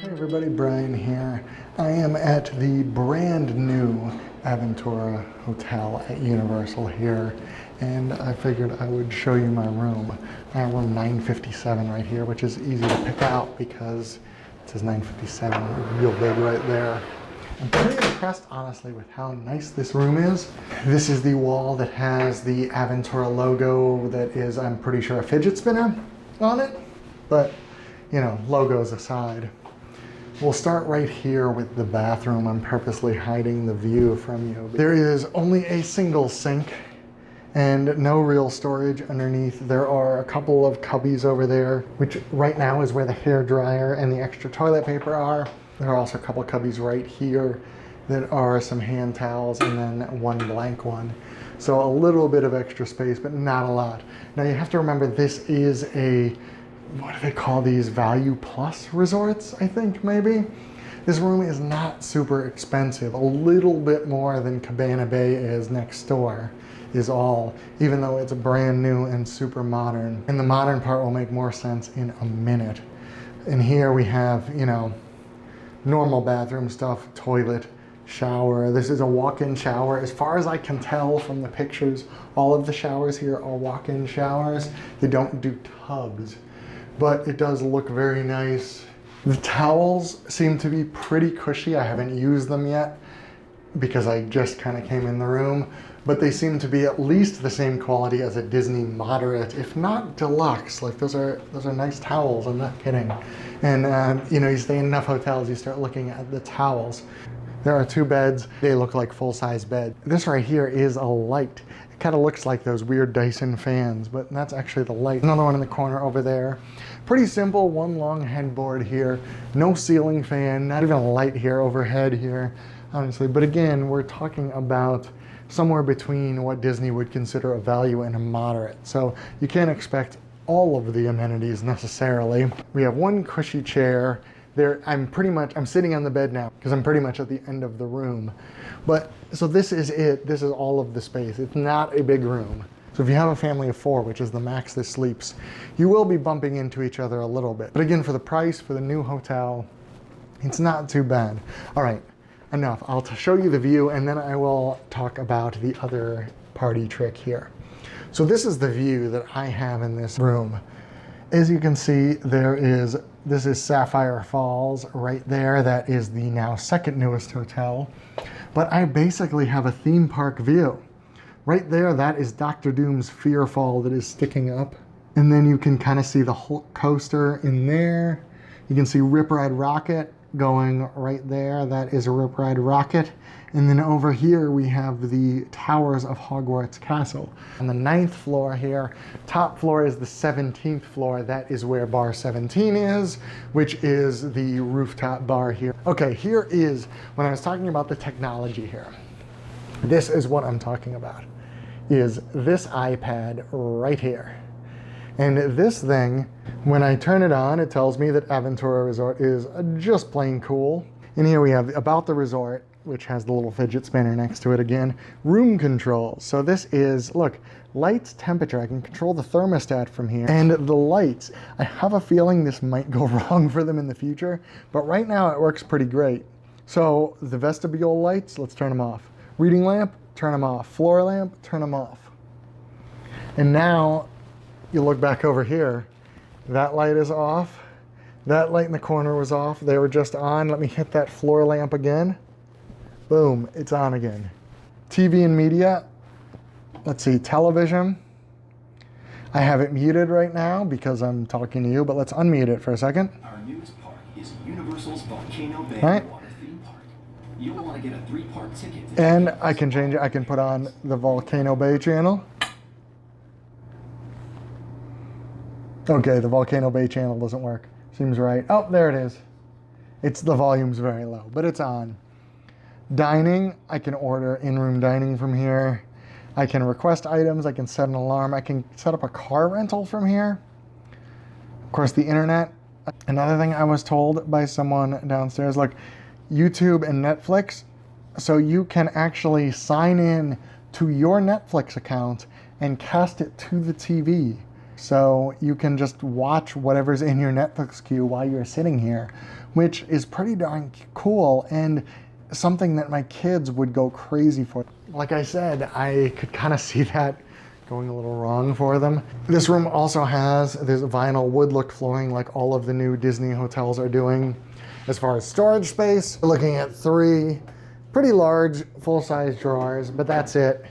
Hey everybody, Brian here. I am at the brand new Aventura Hotel at Universal here, and I figured I would show you my room. I have room 957 right here, which is easy to pick out because it says 957 real big right there. I'm pretty impressed, honestly, with how nice this room is. This is the wall that has the Aventura logo that is, I'm pretty sure, a fidget spinner on it. But, you know, logos aside. We'll start right here with the bathroom. I'm purposely hiding the view from you. There is only a single sink and no real storage underneath. There are a couple of cubbies over there, which right now is where the hair dryer and the extra toilet paper are. There are also a couple of cubbies right here that are some hand towels and then one blank one. So a little bit of extra space, but not a lot. Now you have to remember this is a, what do they call these, Value Plus resorts, I think, maybe? This room is not super expensive. A little bit more than Cabana Bay is next door is all, even though it's brand new and super modern. And the modern part will make more sense in a minute. And here we have, you know, normal bathroom stuff, toilet, shower. This is a walk-in shower. As far as I can tell from the pictures, all of the showers here are walk-in showers. They don't do tubs, but it does look very nice. The towels seem to be pretty cushy. I haven't used them yet because I just kind of came in the room, but they seem to be at least the same quality as a Disney moderate, if not deluxe. Like those are nice towels, I'm not kidding. And you know, you stay in enough hotels, you start looking at the towels. There are two beds. They look like full-size beds. This right here is a light. It kind of looks like those weird Dyson fans, but that's actually the light. Another one in the corner over there. Pretty simple, one long headboard here. No ceiling fan, not even a light here overhead here, honestly. But again, we're talking about somewhere between what Disney would consider a value and a moderate. So you can't expect all of the amenities necessarily. We have one cushy chair. There, I'm sitting on the bed now because I'm pretty much at the end of the room. But, so this is it. This is all of the space. It's not a big room. So if you have a family of 4, which is the max that sleeps, you will be bumping into each other a little bit. But again, for the price, for the new hotel, it's not too bad. All right, enough. I'll show you the view and then I will talk about the other party trick here. So this is the view that I have in this room. As you can see, this is Sapphire Falls right there. That is the now second newest hotel. But I basically have a theme park view. Right there, that is Dr. Doom's Fear Fall that is sticking up. And then you can kind of see the Hulk coaster in there. You can see Rip Ride Rocket going right there. That is a Rip Ride Rocket. And then over here we have the towers of Hogwarts Castle. On the 9th floor here, top floor is the 17th floor. That is where bar 17 is, which is the rooftop bar here. Okay, here is, when I was talking about the technology here, this is what I'm talking about, is this iPad right here. And this thing, when I turn it on, it tells me that Aventura Resort is just plain cool. And here we have About the Resort, which has the little fidget spinner next to it again. Room controls. So this is, look, lights, temperature. I can control the thermostat from here. And the lights, I have a feeling this might go wrong for them in the future, but right now it works pretty great. So the vestibule lights, let's turn them off. Reading lamp, turn them off. Floor lamp, turn them off. And now you look back over here, that light is off. That light in the corner was off. They were just on. Let me hit that floor lamp again. Boom, it's on again. TV and media, let's see, television. I have it muted right now because I'm talking to you, but let's unmute it for a second. Our newest park is Universal's Volcano Bay All right. Water Theme Park. You'll want to get a 3-part ticket. And I can change it. I can put on the Volcano Bay channel. Okay, the Volcano Bay channel doesn't work. Seems right. Oh, there it is. The volume's very low, but it's on. Dining, I can order in-room dining from here. I can request items, I can set an alarm, I can set up a car rental from here. Of course, the internet. Another thing I was told by someone downstairs, look, YouTube and Netflix, so you can actually sign in to your Netflix account and cast it to the TV. So you can just watch whatever's in your Netflix queue while you're sitting here, which is pretty darn cool and something that my kids would go crazy for. Like I said, I could kind of see that going a little wrong for them. This room also has this vinyl wood look flooring like all of the new Disney hotels are doing. As far as storage space, we're looking at 3 pretty large full-size drawers, but that's it.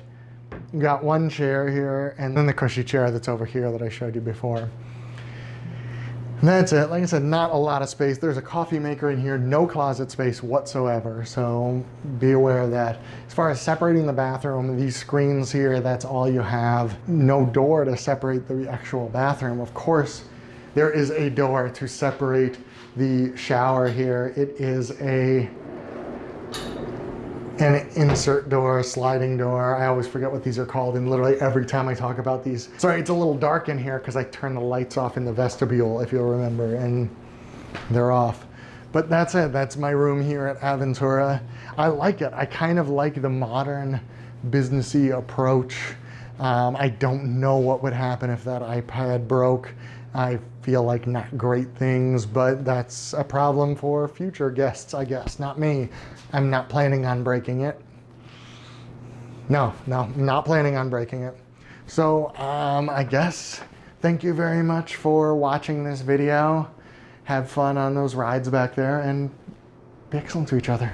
You got 1 chair here and then the cushy chair that's over here that I showed you before. And that's it. Like I said, not a lot of space. There's a coffee maker in here, no closet space whatsoever. So be aware of that. As far as separating the bathroom, these screens here, that's all you have. No door to separate the actual bathroom. Of course, there is a door to separate the shower here. It is an insert door, sliding door. I always forget what these are called, and literally every time I talk about these. Sorry, it's a little dark in here because I turned the lights off in the vestibule, if you'll remember, and they're off. But that's it. That's my room here at Aventura. I like it. I kind of like the modern, businessy approach. I don't know what would happen if that iPad broke. I feel like not great things, but that's a problem for future guests, I guess, not me. I'm not planning on breaking it. No, not planning on breaking it. So I guess thank you very much for watching this video. Have fun on those rides back there and be excellent to each other.